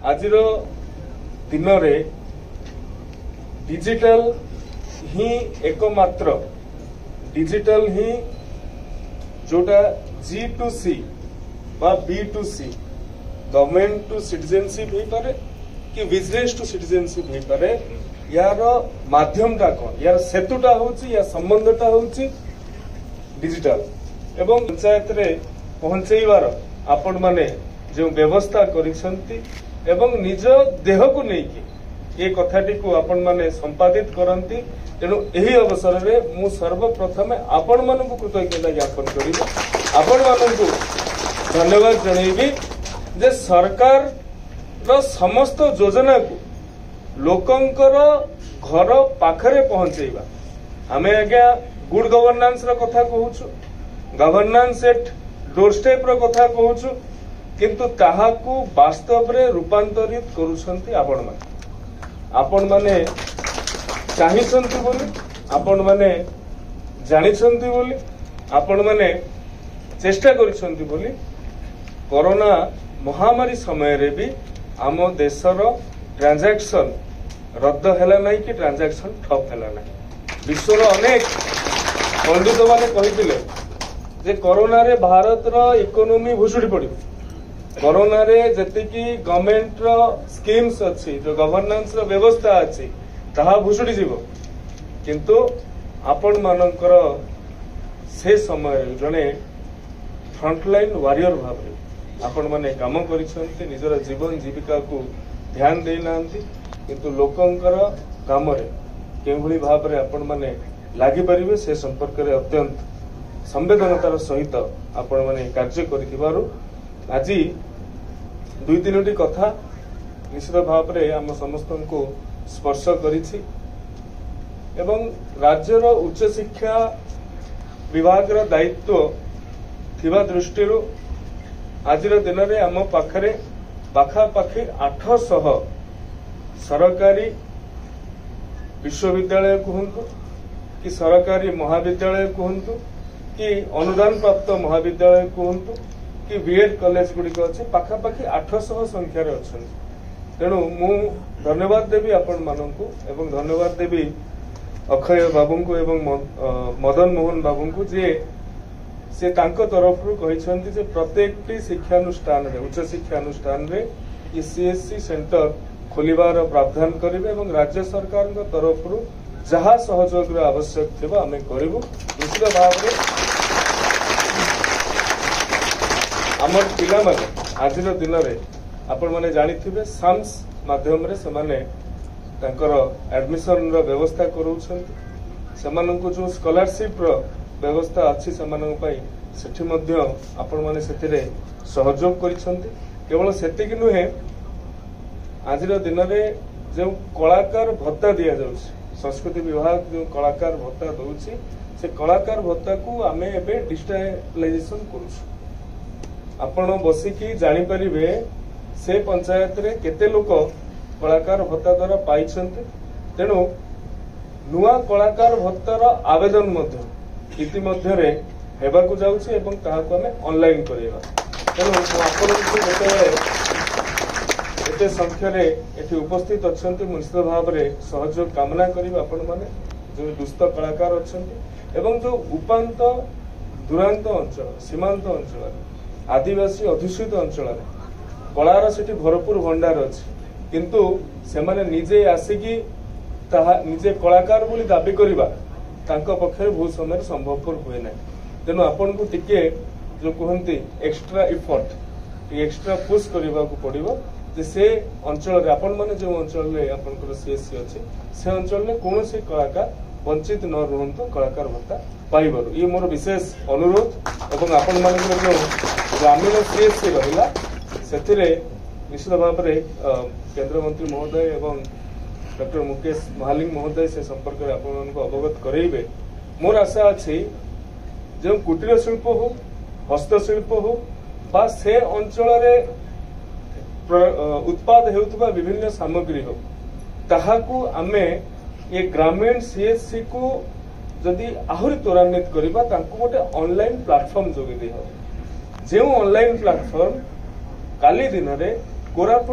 आजिर दिन रे डिजिटल ही एकमात्र डिजिटल ही जोटा G2C बा B2C गवर्नमेंट टू सिटीजनशिप हो पारे कि बिजनेस टू सिटीजनशिप हो पारे यार माध्यमटा कौन यार सेतुटा होची या संबंधटा होची डिजिटल एवं पंचायत रे पहुंचेबार आपण माने जो व्यवस्था करिसंती एवं निज देह को लेकिन ये कथाटी को आपण माने संपादित करंती तेणु यही अवसर में मु सर्वप्रथम आपण मानकु कृतज्ञता ज्ञापन करिबि आपण मानकु धन्यवाद जणैबि जे सरकार रो समस्त योजना को लोकंकर घर पाखरे पहुंचेबा आमे आज्ञा गुड गवर्नेंस रो कथा कहूछु गवर्नेंस एट डोरस्टेप रो कथा कहूछु किंतु ताहाकू वास्तव रे रूपांतरित करूछंती आपण माने चाहिसंती बोली आपण माने जानिसंती बोली आपण माने चेष्टा करिसंती बोली कोरोना महामारी समय रे भी आम देशर ट्रांजैक्शन रद्द हैला नहीं कि ट्रांजैक्शन ठप हैला नहीं विश्वर अनेक पंडित माने कहिथिले जे कोरोना रे भारत रो इकोनॉमी भुसुड़ी पड़ी कोरोना रे जतिकी गवर्नमेंट रो स्कीम्स अछि जो गवर्नेंस रो व्यवस्था अछि ताहा भुसुड़ी जीवो किंतु आपण मानकर से समय जने फ्रंटलाइन वॉरियर भाबरे आपण माने काम करिसंती निजर जीवन जीविका को ध्यान देई नांती किंतु लोकंकर काम रे केभली भाबरे आपण माने लागि परिबे से संपर्क रे अत्यंत संवेदनतार सहित आपण माने कार्य करिथिबारु आज दुई तीनोटी कथा निश्चित भाव आम समस्त को स्पर्श करिछि एवं राज्यर उच्च शिक्षा विभाग दायित्व थिबा दृष्टि आज दिन में आम पाखरे पाखापाखि 800 सरकारी विश्वविद्यालय कहतु कि सरकारी महाविद्यालय कहतु कि अनुदान प्राप्त महाविद्यालय कहतु कि बीएड कॉलेज गुड़िक अच्छे पाखापाखि 800 संख्यार अच्छा तेणु मु धन्यवाद देवी आपण मानू एवं धन्यवाद देवी अक्षय बाबू को एवं मदन मोहन बाबू को जे से तांको तरफ कहते जे प्रत्येक शिक्षानुष्ठान उच्च शिक्षानुष्ठान रे सीएससी सेंटर खोलिबार प्रावधान करेंगे और राज्य सरकार तरफ जहाँ सहयोग आवश्यक थी आम करूँ निश्चित भाव में आमर पिला माने आज दिन में आपण माने जानिथिबे साम्स माध्यम रे समाने तांकर एडमिशन रो व्यवस्था करूछंती सेमानंको जो स्कॉलरशिप रो व्यवस्था अछि सेमानंक पई सेठी मध्य आपण माने सेथिरे सहयोग करिसंती केवल सेतिक नुहे आज दिन में जो कलाकार भत्ता दिया जाउछि संस्कृति विभाग जो कलाकार भत्ता दउछि से कलाकार भत्ता को आमे एबे डिजिटलाइजेशन करूछु आपण बसिकी जानि परिबे से पंचायत रे केते लोक कलाकार भत्ता द्वारा पाइछन्ते तेणु नुआ कलाकार भत्तार आवेदन मध्य इतिमध्य रे हेबाकू जाउछि एवं ताहाकू आमे ऑनलाइन करेबा तेणु आपनको जेते एते संख्या रे एठी उपस्थित अछन्ते निश्चित भाव रे सहयोग कामना करिबा आपण माने जो दुष्ट कलाकार अछन्ते एवं जो उपांत दुरांत अंचल सीमांत अंचल आदिवासी अधुषित अंचल कलार से भरपूर भंडार अच्छी किंतु से माने निजे आसिकी निजे कलाकार बोली दाबी करवा पक्षर बहुत समय संभवपुर हुए ना तेणु आपन को टिके जो कहते एक्स्ट्रा इफर्ट एक्स्ट्रा पुश करने को पड़ो से अंचल आपण माने जो अंचल आपंकर सीएससी अच्छे से अंचल कौन से कलाकार वंचित न रुहतु कलाकार भत्ता पाइबार ये मोर विशेष अनुरोध एवं आपण मान जो ग्रामीण सीएससी रहा से निश्चित भाव में केंद्र मंत्री महोदय एवं डॉक्टर मुकेश महालिंग महोदय से संपर्क में आपको अवगत करेबे मोर आशा अच्छी जो कुटीर शिल्प हो हस्तशिल्प हो बा से अंचल उत्पाद होता विभिन्न सामग्री हो ताहाकू आमे ये ग्रामीण सीएससी को जदि आहरी त्वरान्वित करबा तांको गोटे ऑनलाइन प्लेटफॉर्म जोगे दे हो जो ऑनलाइन प्लेटफॉर्म काली दिन रे कोरापुट